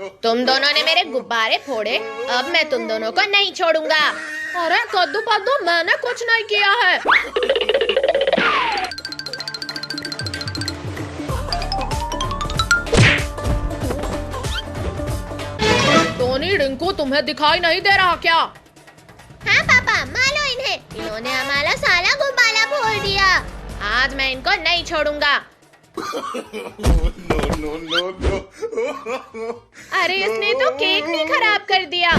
तुम दोनों ने मेरे गुब्बारे फोड़े, अब मैं तुम दोनों को नहीं छोड़ूंगा। अरे कद्दू पद्दू, मैंने कुछ नहीं किया है। टोनी, रिंकू, तुम्हें दिखाई नहीं दे रहा क्या? हाँ पापा, मारो इन्हें, इन्होंने हमारा सारा गुब्बारा फोड़ दिया। आज मैं इनको नहीं छोड़ूंगा। अरे इसने तो केक भी खराब कर दिया।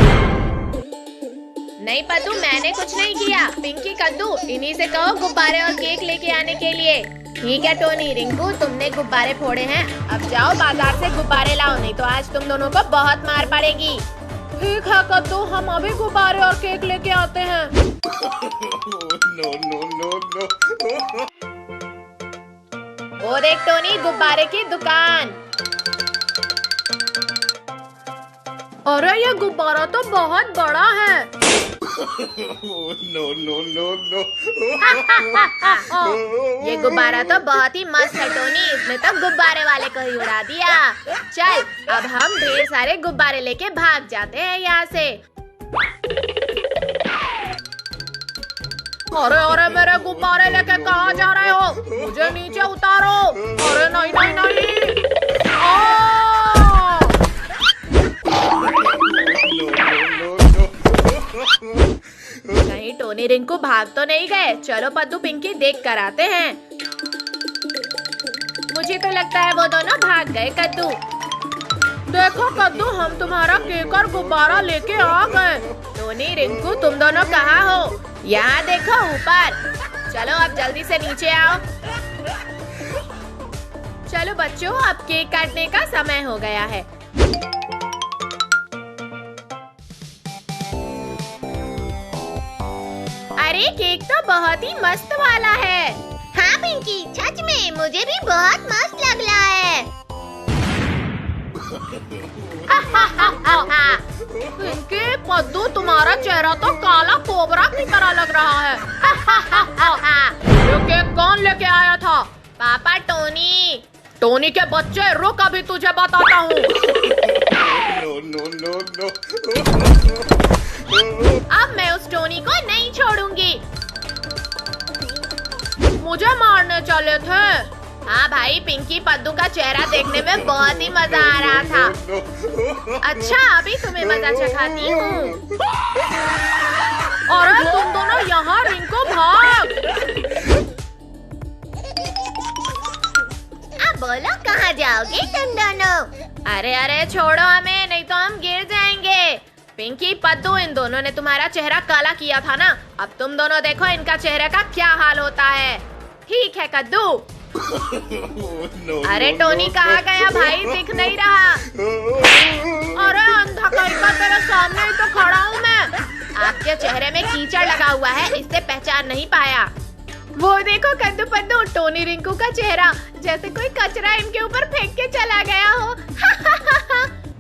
नहीं पद्दू, मैंने कुछ नहीं किया। पिंकी, कद्दू, इन्हीं से कहो गुब्बारे और केक लेके आने के लिए। ठीक है टोनी, रिंकू, तुमने गुब्बारे फोड़े हैं, अब जाओ बाजार से गुब्बारे लाओ, नहीं तो आज तुम दोनों को बहुत मार पड़ेगी। ठीक है कद्दू, हम अभी गुब्बारे और केक लेके आते हैं। वो देख टोनी, गुब्बारे की दुकान। अरे ये गुब्बारा तो बहुत बड़ा है। ये गुब्बारा तो बहुत ही मस्त है टोनी, इसने तो गुब्बारे वाले को ही उड़ा दिया। चल, अब हम ढेर सारे गुब्बारे लेके भाग जाते हैं यहाँ से। अरे अरे, मेरे गुब्बारे लेके कहाँ जा रहे हो? मुझे नीचे उतारो। अरे नहीं नहीं नहीं। नहीं टोनी, रिंकू भाग तो नहीं गए। चलो पद्दू, पिंकी, देख कर आते हैं। मुझे तो लगता है वो दोनों भाग गए। कद्दू, देखो कद्दू, हम तुम्हारा केक और गुब्बारा लेके आ गए। टोनी, रिंकू, तुम दोनों कहाँ हो? यहाँ देखो ऊपर। चलो अब जल्दी से नीचे आओ। चलो बच्चों, अब केक काटने का समय हो गया है। अरे केक तो बहुत ही मस्त वाला है। हाँ पिंकी, सच में मुझे भी बहुत मस्त लग रहा है। पिंकी, पद्दू, तुम्हारा चेहरा तो काला कोबरा की तरह लग रहा है। ये केक कौन लेके आया था? पापा, टोनी। टोनी के बच्चे, रुक, अभी तुझे बताता हूँ। अब मैं उस टोनी को नहीं छोड़ूंगी। मुझे मारने चले थे। हाँ भाई, पिंकी, पद्दू का चेहरा देखने में बहुत ही मजा आ रहा था। अच्छा, अभी तुम्हें मजा चखाती हूँ। अरे तुम दोनों यहाँ, रिंकू भाग। अब बोलो कहाँ जाओगे तुम दोनों? अरे अरे, छोड़ो हमें, नहीं तो हम गिर जाएंगे। पिंकी, पद्दू, इन दोनों ने तुम्हारा चेहरा काला किया था ना, अब तुम दोनों देखो इनका चेहरे का क्या हाल होता है। ठीक है कद्दू। अरे टोनी कहाँ गया भाई, दिख नहीं रहा। अरे अंधा कहीं का, तेरे सामने ही तो खड़ा हूँ मैं। आपके चेहरे में कीचड़ लगा हुआ है, इससे पहचान नहीं पाया। वो देखो कद्दू पद्दू, टोनी, रिंकू का चेहरा जैसे कोई कचरा इनके ऊपर फेंक के चला गया हो।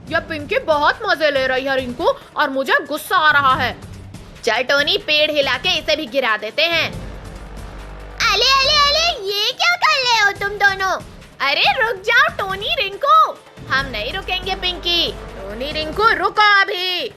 ये पिंकी बहुत मजे ले रही है रिंकू, और मुझे गुस्सा आ रहा है। चल टोनी, पेड़ हिला के इसे भी गिरा देते हैं। अले अले अले, ये क्या कर रहे हो तुम दोनों? अरे रुक जाओ टोनी, रिंकू। हम नहीं रुकेंगे पिंकी। टोनी, रिंकू, रुको अभी।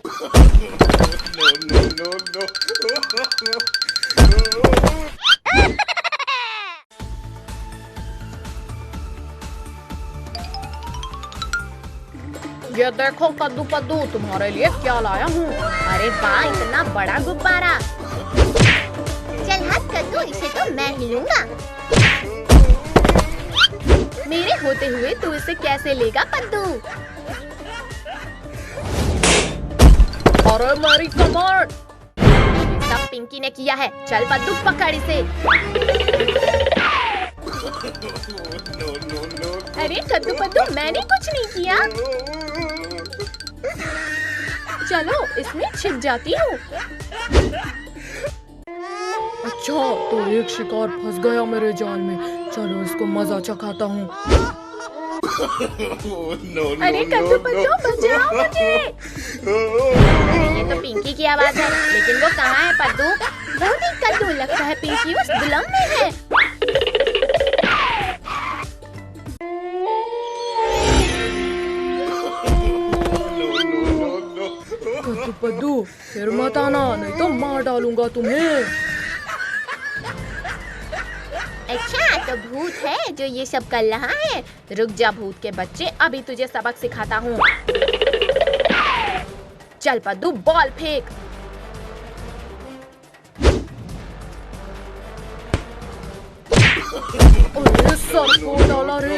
ये देखो कद्दू पद्दू, तुम्हारे लिए क्या लाया हूँ। अरे वाह, इतना बड़ा गुब्बारा। चल हट कद्दू, इसे तो मैं ही लूंगा। मेरे होते हुए तू इसे कैसे लेगा पद्दू? अरे मेरी कमर। सब पिंकी ने किया है। चल पद्दू, पकड़ इसे। अरे कद्दू पद्दू, मैंने कुछ नहीं किया। चलो इसमें छिप जाती हूँ। अच्छा, तो एक शिकार फंस गया मेरे जाल में। चलो इसको मजा चखाता हूँ। अरे कद्दू पद्दू, बचाओ मुझे। ये तो पिंकी की आवाज है, लेकिन वो कहाँ है पद्दू? वो नहीं कद्दू, लगता है पिंकी उस दुल्हन में है। कद्दू, फिर मत आना नहीं तो मार डालूंगा तुम्हें। अच्छा तो भूत है जो ये सब कर रहा है। रुक जा भूत के बच्चे, अभी तुझे सबक सिखाता हूँ। चल पद्दू बॉल फेंक। अरे सर फोड़ डाला रे।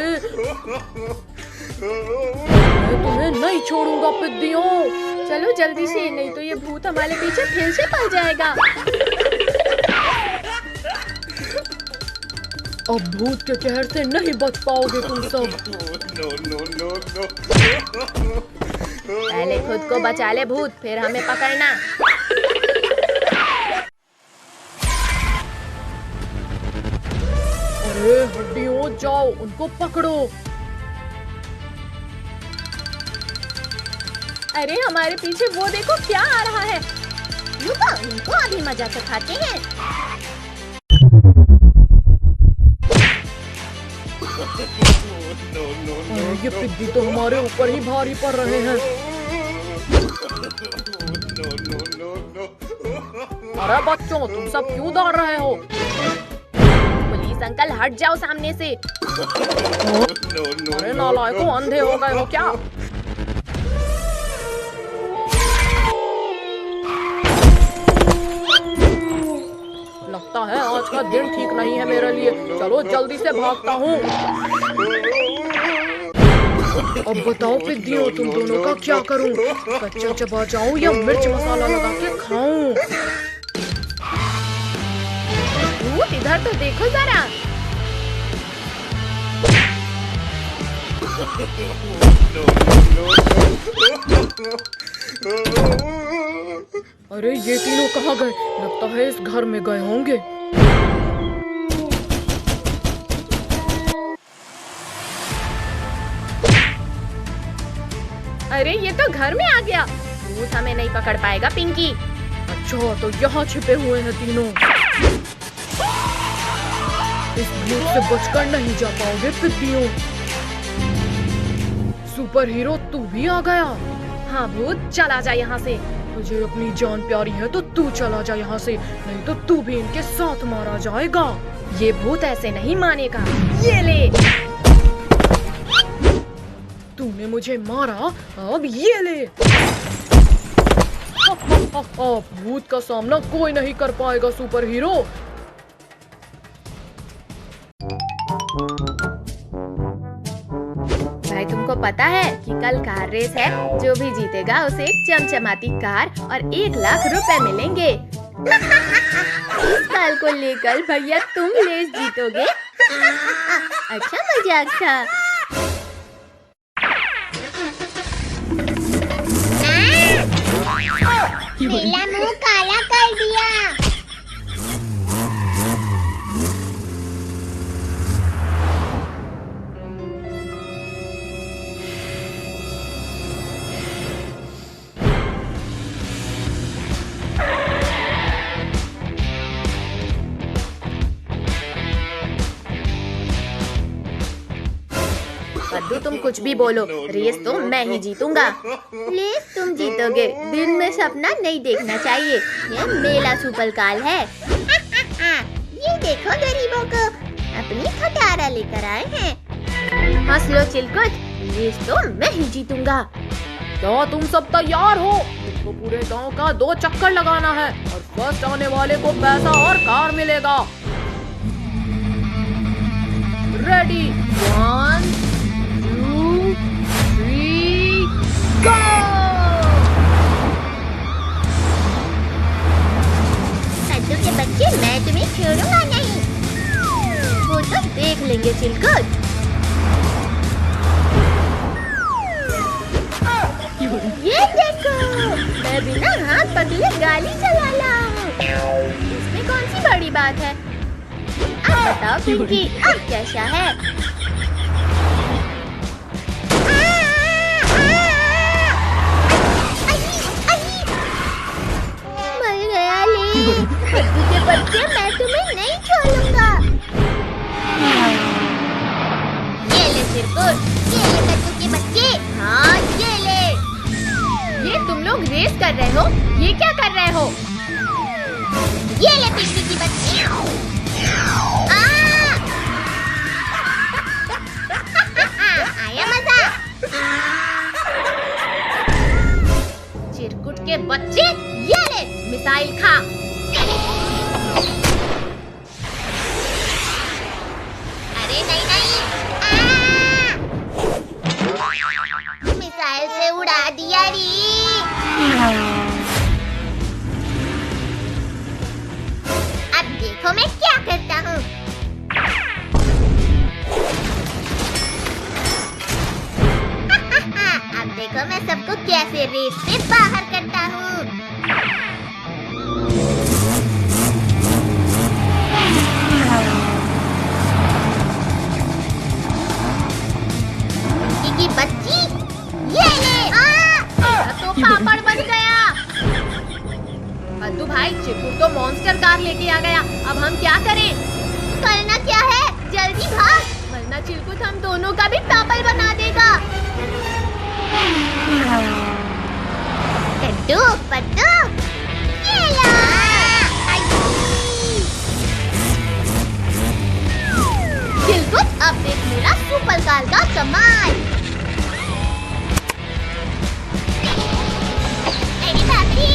मैं तुम्हें नहीं छोड़ूंगा पिद्दियों। चलो जल्दी से, नहीं तो ये भूत हमारे पीछे फिर से पड़ जाएगा। अब भूत के कहर से नहीं बच पाओगे तुम सब। पहले खुद को बचा ले भूत, फिर हमें पकड़ना। अरे हड्डियों जाओ, उनको पकड़ो। अरे हमारे पीछे वो देखो क्या आ रहा है। रुको, इनको अभी मजा सिखाते हैं। ये पिद्दी तो हमारे ऊपर ही भारी पड़ रहे हैं। अरे बच्चों, तुम सब क्यों दौड़ रहे हो? पुलिस अंकल हट जाओ सामने से। अरे नालायकों, अंधे हो गए हो क्या? लगता है आज का दिन ठीक नहीं है मेरे लिए। चलो जल्दी से भागता हूँ। अब बताओ पिद्दियों, तुम दोनों का क्या करूं? कच्चा चबा जाऊं या मिर्च मसाला लगा के खाऊं? भूत इधर तो देखो जरा। अरे ये तीनों कहाँ गए? लगता है इस घर में गए होंगे। अरे ये तो घर में आ गया। भूत हमें नहीं पकड़ पाएगा पिंकी। अच्छा तो यहाँ छिपे हुए हैं तीनों। इस भूत से बचकर नहीं जा पाओगे पिद्दियों। सुपर हीरो तू भी आ गया। हाँ भूत, चला जा यहाँ से। तुझे अपनी जान प्यारी है तो तू चला जा यहाँ से, नहीं तो तू भी इनके साथ मारा जाएगा। ये भूत ऐसे नहीं मानेगा। ये ले। तूने मुझे मारा, अब ये ले। भूत का सामना कोई नहीं कर पाएगा सुपर हीरो। भाई तुमको पता है कि कल कार रेस है। जो भी जीतेगा उसे एक चमचमाती कार और 1 लाख रुपए मिलेंगे। इस साल को लेकर भैया तुम रेस जीतोगे। अच्छा मजाक था। मेरा मुंह काला कर दिया। कद्दू तुम कुछ भी बोलो, रेस तो मैं ही जीतूंगा। रेस तुम जीतोगे, दिन में सपना नहीं देखना चाहिए। ये मेला सुपर काल है। ये देखो गरीबों को, अपनी खटारा लेकर आए हैं। हंस लो चिलकुट, रेस तो मैं ही जीतूंगा। क्या तुम सब तैयार हो? तो पूरे गांव का 2 चक्कर लगाना है और फर्स्ट आने वाले को पैसा और कार मिलेगा। रेडी, 1 2 3 गो! कद्दू के बच्चे, मैं तुम्हें छोड़ूंगा नहीं। वो तो देख लेंगे चिलकुट। ये देखो, मैं बिना हाथ पकड़े गाड़ी चला रहा हूँ। इसमें कौन सी बड़ी बात है? अब बताओ पिंकी, अब कैसा है? मर गया ले। कद्दू के बच्चे, मैं तुम्हें नहीं छोड़ूंगा। ये ले चिरकुट, ये ले कद्दू के बच्चे। हाँ ये ले। ये तुम लोग रेस रेस कर रहे हो? ये क्या कर रहे हो? ये ले पिंकी की बच्ची। आया मजा। चिरकुट के बच्चे, ये ले मिसाइल खा। अरे नहीं नहीं, मिसाइल से उड़ा दिया री। अब देखो मैं क्या करता हूँ। अब देखो मैं सबको कैसे रेस से बाहर करता हूँ। की बच्ची, ये ले। तो पापड़ बन गया। अद्दू भाई, चिरकुट तो मॉन्स्टर कार लेके आ गया। अब हम क्या करें? करना क्या है? जल्दी भाग, वरना चिरकुट हम दोनों का भी पापड़ बना देगा। कद्दू पद्दू, ये लो। चिरकुट, अब देख मेरा सुपर कार का कमाल। मेरी बाबरी।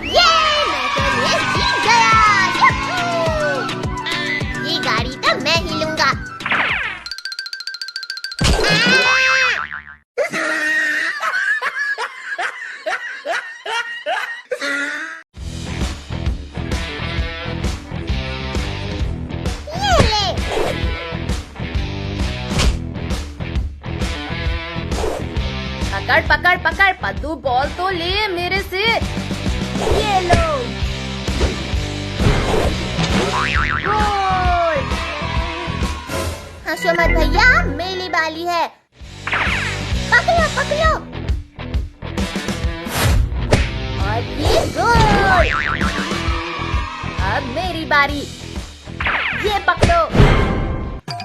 ये मैं तो ये जीत गया। ये गाड़ी तो मैं ही लूंगा। पकड़ पकड़ पकड़, पद्दू बॉल तो ले मेरे से। ये लो। गोल। हंसो मत भैया, मेरी बारी है। पकड़ो पकड़ो। और ये गोल। अब मेरी बारी। ये पकड़ो।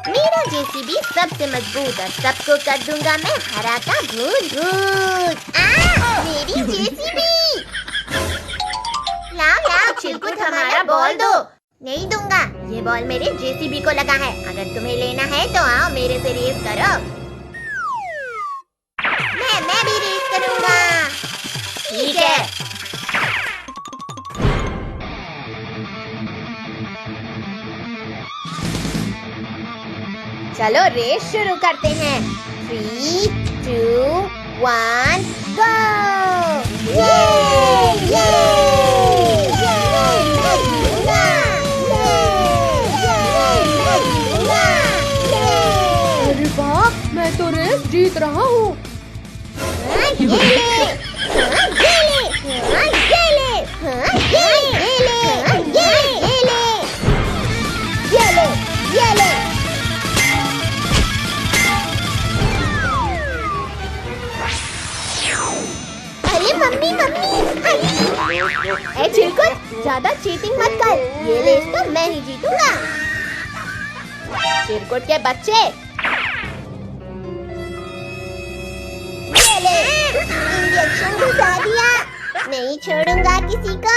मेरा जेसीबी सबसे मजबूत और सबको कर दूंगा मैं हरा का भून भून। मेरी जेसीबी। लाओ लाओ चिरकुट, हमारा बॉल दो। नहीं दूंगा, ये बॉल मेरे जेसीबी को लगा है। अगर तुम्हें लेना है तो आओ मेरे से रेस करो। मैं भी रेस करूंगा। ठीक है। चलो रेस शुरू करते हैं। 3, 2, 1, गो। ये ये मैं जीतूंगा। अरे वाह, मैं तो रेस जीत रहा हूँ। मम्मी मम्मी, ए चिरकुट, ज्यादा चीटिंग मत कर। ये रेस तो मैं ही जीतूंगा। चिरकुट के बच्चे, ये ले, इंजेक्शन घुसा दिया। नहीं छोड़ूंगा किसी को।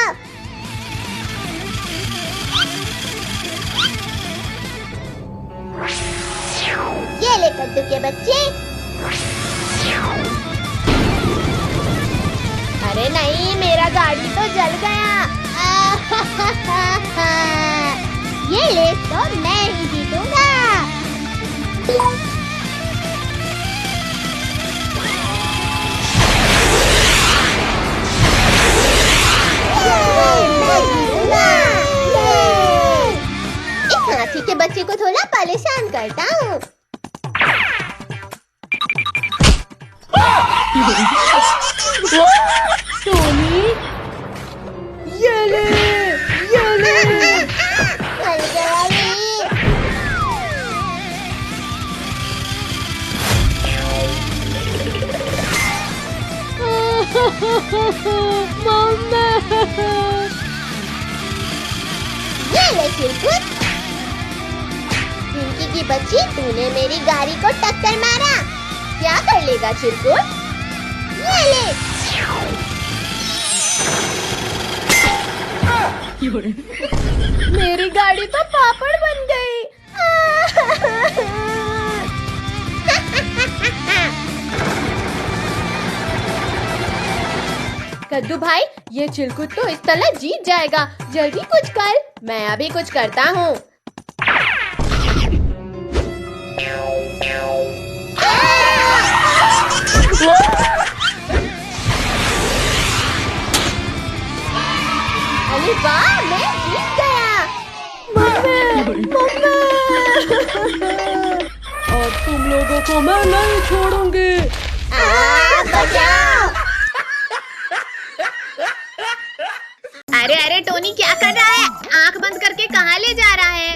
ये ले कद्दू के बच्चे। अरे नहीं, मेरा गाड़ी तो जल गया। ये रेस तो मैं ही जीतूंगा। इस हाथी के बच्चे को थोड़ा परेशान करता हूँ। टोनी, ये ले। मर गया ये। मम्मा। ये ले चिरकुट, पिंकी पिंकी बच्ची, तूने मेरी गाड़ी को टक्कर मारा। क्या कर लेगा चिरकुट? ये ले। मेरी गाड़ी तो पापड़ बन गई। कद्दू भाई, ये चिरकुट तो इस तरह जीत जाएगा। जल्दी कुछ कर। मैं अभी कुछ करता हूँ। अरे वाह, मैं जीत गया। मम्मी। अब तुम लोगों को मैं नहीं छोड़ूंगी। बचाओ। अरे अरे टोनी, क्या कर रहा है? आंख बंद करके कहाँ ले जा रहा है?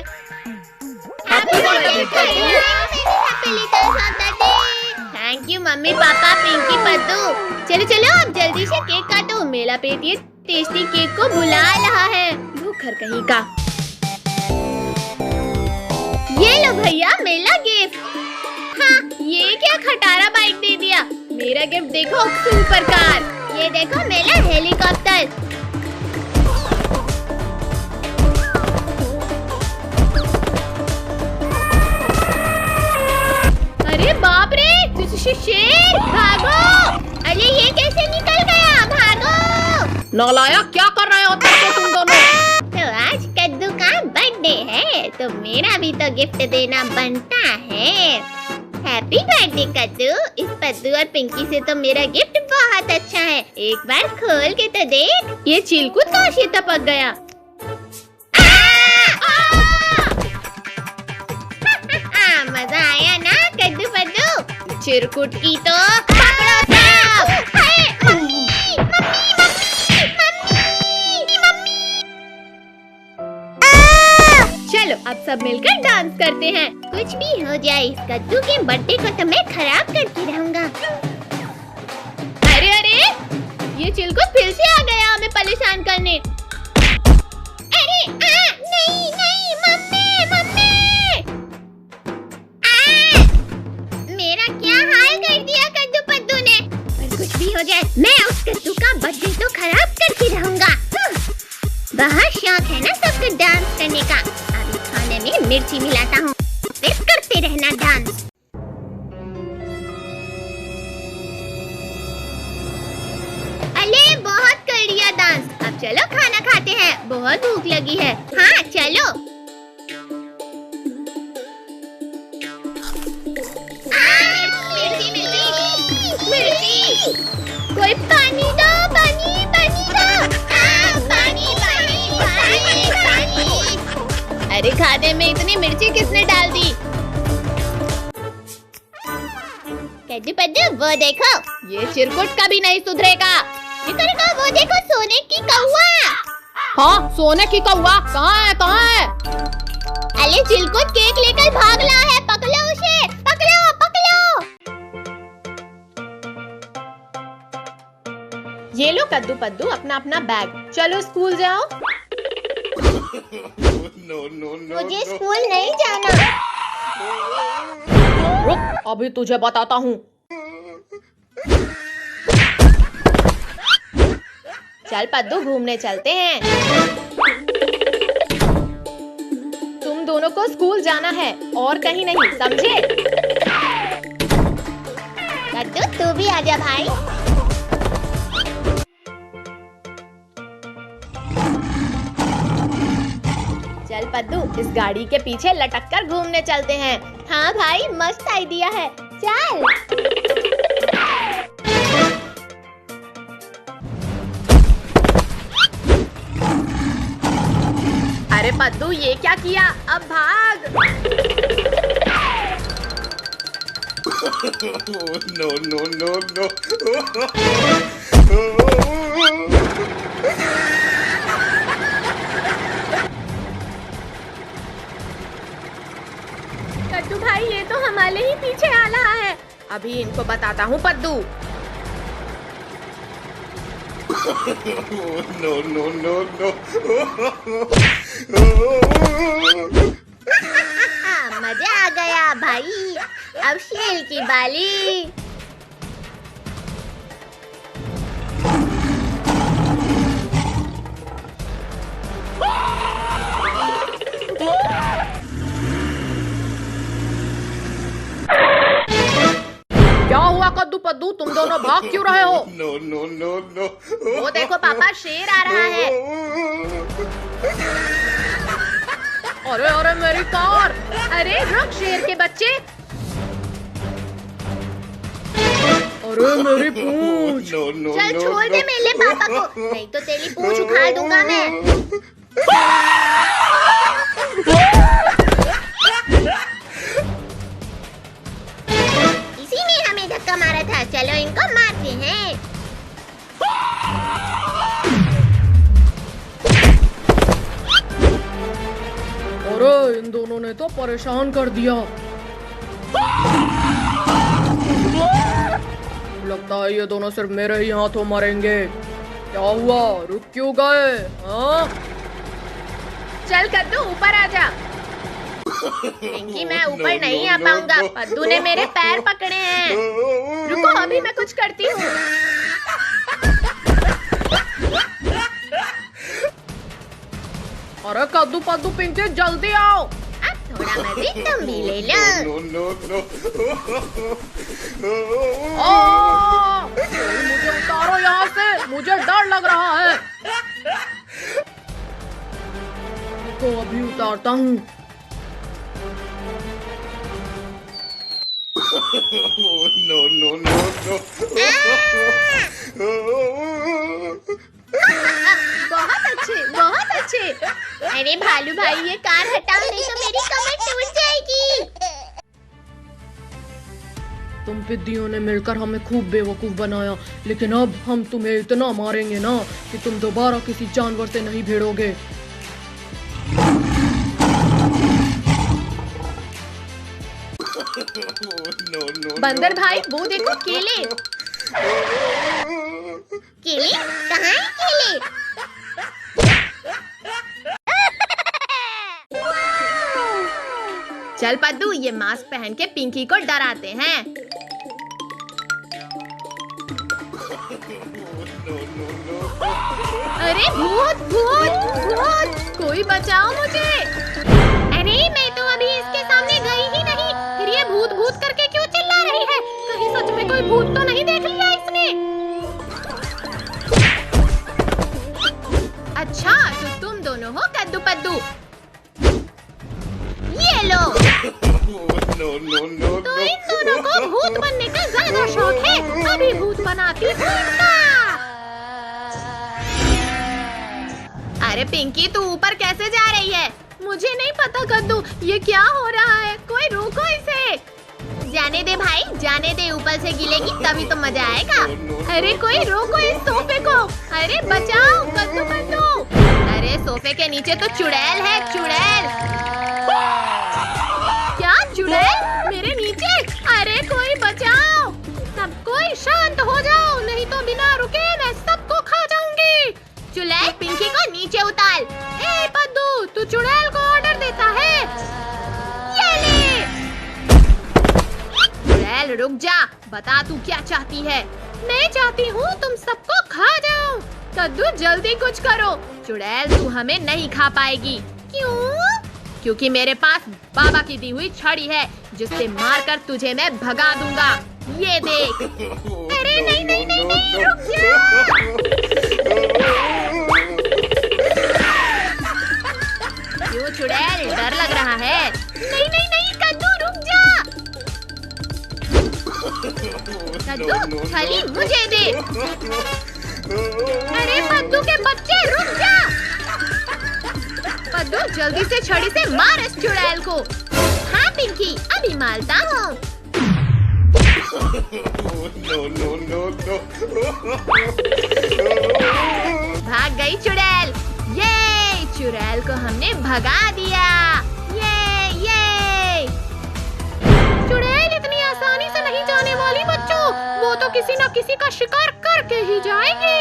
Thank you mummy papa Pinky पद्दू। चलो चलो अब जल्दी से केक काटो। मेरा पेट ये टेस्टी केक को बुला रहा है। भूखर कहीं का। ये लो भैया मेरा गिफ्ट। हाँ, ये क्या खटारा बाइक दे दिया। मेरा गिफ्ट देखो, सुपर कार। ये देखो मेरा हेलीकॉप्टर। अरे बाप रे, शेर भागो। अरे ये कैसे निकल गया? भागो। नालायक, क्या कर रहे हो तुम दोनों? तो आज कद्दू का बर्थडे है, तो मेरा भी तो गिफ्ट देना बनता है। हैप्पी बर्थडे कद्दू। इस पद्दू और पिंकी से तो मेरा गिफ्ट बहुत अच्छा है। एक बार खोल के तो देख। ये चिलकुट कहाँ से टपक गया? मजा आया ना कद्दू पद्दू? चिरकुट की तो पकड़ो सब। मम्मी, चलो अब सब मिलकर डांस करते हैं। कुछ भी हो जाए, इस कद्दू के बर्थडे को तो मैं खराब करके रहूंगा। अरे अरे, ये चिलकुट फिर से आ गया हमें परेशान करने। अरे नहीं नहीं मम्मी मम्मी। मेरा क्या हाल कर दिया कद्दू पद्दू ने। पर कुछ भी हो जाए, मैं उस कद्दू का बर्थडे तो खराब करके रहूंगा। बहुत शौक है ना सबको डांस करने का। अभी खाने में मिर्ची मिलाता हूँ, फिर करते रहना डांस। अरे बहुत कर लिया डांस। अब चलो खाना खाते हैं, बहुत भूख लगी है। हाँ चलो। मिर्ची। कोई पानी दो, पानी पानी दो। पानी पानी पानी पानी। अरे खाने में इतनी मिर्ची किसने डाल दी? कद्दू पद्दू वो देखो, ये चिरकुट कभी नहीं सुधरेगा। वो देखो सोने की कौवा। हाँ, सोने की कौवा कहाँ है? कहाँ है? अरे चिरकुट केक लेकर भाग रहा है। पकड़ो उसे, पकड़ो पकड़ो। ये लो कद्दू पद्दू अपना अपना बैग, चलो स्कूल जाओ। मुझे स्कूल नहीं जाना। रुक, अभी तुझे बताता हूँ। चल पद्दू, घूमने चलते हैं। तुम दोनों को स्कूल जाना है और कहीं नहीं, समझे? कद्दू तू भी आजा भाई। चल पद्दू, इस गाड़ी के पीछे लटक कर घूमने चलते हैं। हाँ भाई, मस्त आइडिया है। चल। अरे पद्दू, ये क्या किया? अब भाग। No, no, no, no. कद्दू भाई, ये तो हमारे ही पीछे आ रहा है। अभी इनको बताता हूँ पद्दू। No, no, no, no. मजा आ गया भाई, अब शेर की बारी। क्या हुआ कद्दू पद्दू, तुम दोनों भाग क्यों रहे हो? No, no, no, no. वो देखो पापा, शेर आ रहा है। अरे अरे मेरी कार! अरे रुक शेर के बच्चे। अरे मेरी पूंछ! No, no, चल no, छोड़ दे no. मेरे पापा को, नहीं तो तेरी पूंछ उखाड़ दूंगा मैं। इसी ने हमें धक्का मारा था, चलो इनको मारते हैं। अरे इन दोनों ने तो परेशान कर दिया। लगता है ये दोनों सिर्फ मेरे ही हाथों मरेंगे। क्या हुआ, रुक क्यों गए? हाँ? चल कद्दू ऊपर आ जा। पिंकी मैं ऊपर नहीं आ पाऊंगा, पद्दू ने मेरे पैर पकड़े हैं। रुको अभी मैं कुछ करती हूँ। अरे कद्दू पद्दू पिंकी जल्दी आओ। अब थोड़ा मजे तुम भी ले लो। No, no, no. मुझे उतारो यहाँ से, मुझे डर लग रहा है। तो अभी उतारता हूँ। No, no, no, no. बहुत अच्छे, बहुत अच्छे। अरे भालू भाई ये कार हटाओ, नहीं तो मेरी कमर टूट जाएगी। तुम पिद्दियों ने मिलकर हमें खूब बेवकूफ बनाया, लेकिन अब हम तुम्हें इतना मारेंगे ना कि तुम दोबारा किसी जानवर से नहीं भिड़ोगे। No, no. बंदर भाई वो देखो केले। केले कहाँ है केले? चल पद्दू ये मास्क पहन के पिंकी को डराते हैं। अरे भूत भूत भूत, कोई बचाओ मुझे। अरे मैं तो अभी इसके सामने गई ही नहीं, फिर ये भूत भूत करके क्यों चिल्ला रही है? कहीं सच में कोई भूत तो नहीं देख लिया इसने? अच्छा तो तुम दोनों हो कद्दू पद्दू, ये लो। No, no, no, तो इन दोनों को भूत बनने का ज्यादा शौक है, अभी भूत बनाती हूँ इनका। अरे पिंकी तू ऊपर कैसे जा रही है? मुझे नहीं पता कद्दू, ये क्या हो रहा है? कोई रोको इसे। जाने दे भाई, जाने दे, ऊपर से गिलेगी तभी तो मजा आएगा। अरे कोई रोको इस सोफे को। अरे बचाओ कद्दू पद्दू। अरे सोफे के नीचे तो चुड़ैल है, चुड़ैल। क्या चुड़ैल मेरे नीचे? अरे कोई बचाओ, सब कोई शांत हो जाओ, नहीं तो बिना रुके मैं सबको खा जाऊंगी। चुड़ैल पिंकी को नीचे उतार। ए पद्दू तू चुड़ैल को ऑर्डर देता है? ये ले। चुड़ैल रुक जा, बता तू क्या चाहती है? मैं चाहती हूँ तुम सबको खा जाऊं। कद्दू जल्दी कुछ करो, चुड़ैल तू हमें नहीं खा पाएगी। क्यों? क्योंकि मेरे पास बाबा की दी हुई छड़ी है, जिससे मारकर तुझे मैं भगा दूंगा। ये देख। अरे नहीं नहीं नहीं नहीं, रुक जा। क्यों चुड़ैल, डर लग रहा है? नहीं नहीं नहीं कद्दू रुक जा। कद्दू छड़ी मुझे दे। अरे पद्दू के बच्चे रुक जा। पद्दू जल्दी से छड़ी से मार इस चुड़ैल को। हाँ पिंकी अभी मारता हूँ। No, no, no, no. भाग गई चुड़ैल। ये चुड़ैल को हमने भगा दिया। ये चुड़ैल इतनी आसानी से नहीं जाने वाली बच्चों, वो तो किसी न किसी का शिकार करके ही जाएगी।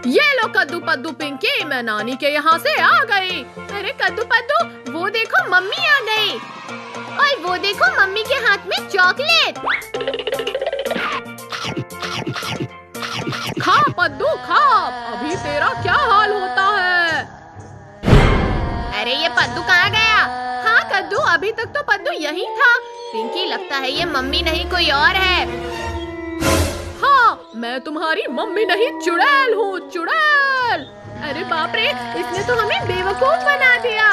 ये लो कद्दू पद्दू पिंकी, मैं नानी के यहाँ से आ गई। अरे कद्दू पद्दू, वो देखो मम्मी आ गई। और वो देखो मम्मी के हाथ में चॉकलेट। खा पद्दू खा, अभी तेरा क्या हाल होता है। अरे ये पद्दू कहाँ गया? हाँ कद्दू, अभी तक तो पद्दू यहीं था। पिंकी, लगता है ये मम्मी नहीं कोई और है। हाँ, मैं तुम्हारी मम्मी नहीं, चुड़ैल हूँ, चुड़ैल। अरे बाप रे, इसने तो हमें बेवकूफ बना दिया।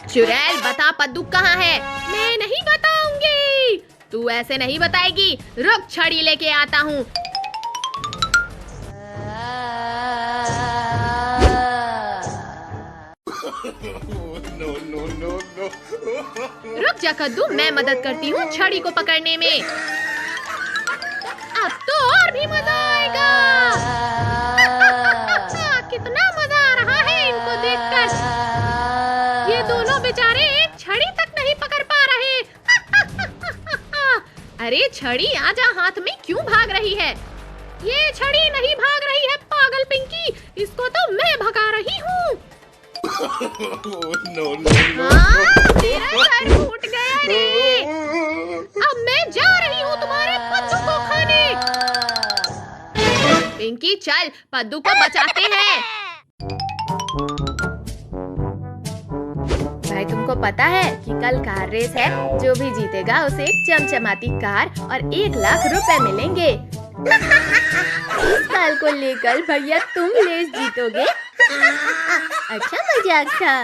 चुड़ैल, बता पद्दू कहाँ है? मैं नहीं बताऊंगी। तू ऐसे नहीं बताएगी, रुक छड़ी लेके आता हूँ। No, no, no, no. रुक जा कद्दू, मैं मदद करती हूँ छड़ी को पकड़ने में। अब तो और भी मजा आएगा। कितना मजा आ रहा है इनको देखकर। ये दोनों बेचारे एक छड़ी तक नहीं पकड़ पा रहे। अरे छड़ी, आजा, हाथ में क्यों भाग रही है? ये छड़ी नहीं भाग रही है पागल पिंकी, इसको तो मैं भगा रही हूँ। No, no, no. मेरा सर फूट गया रे। अब मैं जा रही हूँ तुम्हारे पद्दू को खाने। पिंकी चल, पद्दू को बचाते हैं। भाई, तुमको पता है कि कल कार रेस है, जो भी जीतेगा उसे एक चमचमाती कार और 1 लाख रुपए मिलेंगे। इस साल को लेकर भैया तुम रेस जीतोगे। अच्छा मजाक था।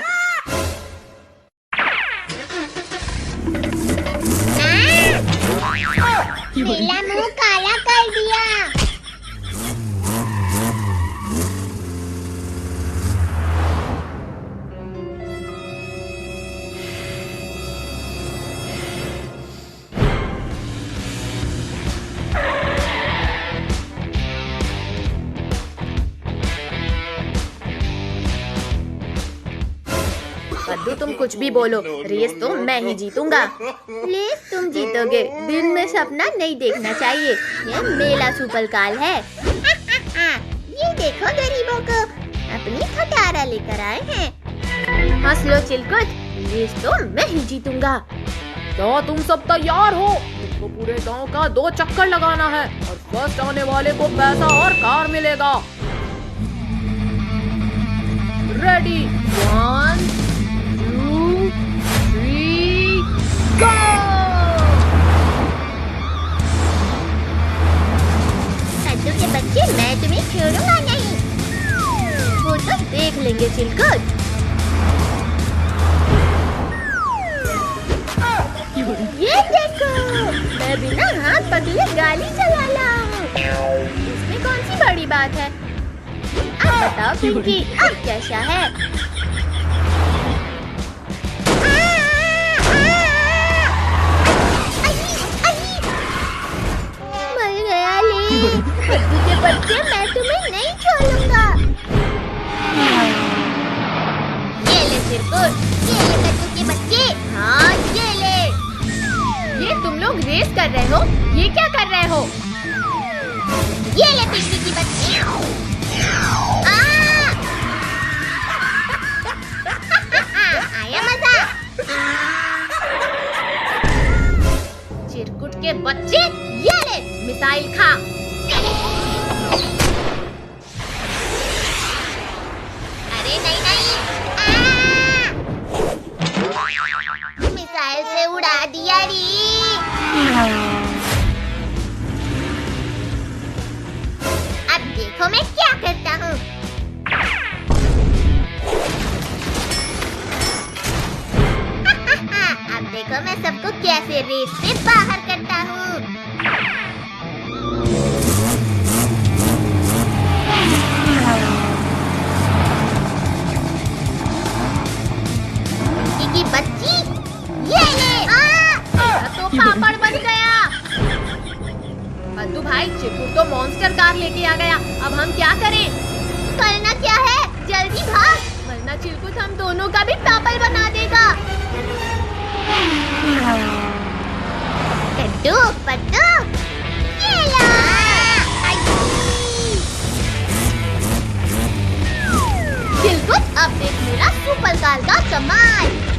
मेरा मुंह काला कर दिया। पद्दू, तुम कुछ भी बोलो, रेस तो मैं ही जीतूंगा। रेस तुम जीतोगे, दिन में सपना नहीं देखना चाहिए। ये मेला सुपरकाल है। ये देखो गरीबों को, अपनी खटारा लेकर आए हैं। हंस लो चिलकुट, रेस तो मैं ही जीतूंगा। क्या तुम सब तैयार हो? तुमको पूरे गांव का 2 चक्कर लगाना है और फर्स्ट आने वाले को पैसा और कार मिलेगा। रेडी, 1 2 3 गो! कद्दू के बच्चे, मैं तुम्हें छोड़ूंगा नहीं। वो तो देख लेंगे चिलकुट। ये देखो, मैं बिना हाथ पकड़े गाड़ी चला रहा हूँ। इसमें कौन सी बड़ी बात है? अब बताओ पिंकी, अब कैसा है? मर गया ले। कद्दू के बच्चे, मैं तुम्हें नहीं छोड़ूंगा। ये ले चिलकुट, ये ले कद्दू के बच्चे। हाँ ये ले। ये तुम लोग रेस कर रहे हो? ये क्या कर रहे हो? ये ले पिंकी की बच्ची। आया मजा। चिरकुट के बच्चे, ये ले मिसाइल खा। अरे नहीं नहीं, मिसाइल से उड़ा दिया री। अब देखो मैं क्या करता हूँ। अब देखो मैं सबको कैसे रेस से बाहर करता हूँ। की बच्ची, ये ले। तो पापड़ बन गया। पद्दू भाई, चिरकुट तो मॉन्स्टर कार लेके आ गया। अब हम क्या करें? करना क्या है, जल्दी भाग, वरना चिरकुट हम दोनों का भी पापड़ बना देगा। कद्दू पद्दू, ये लो। अब देख मेरा सुपर काल का कमाल।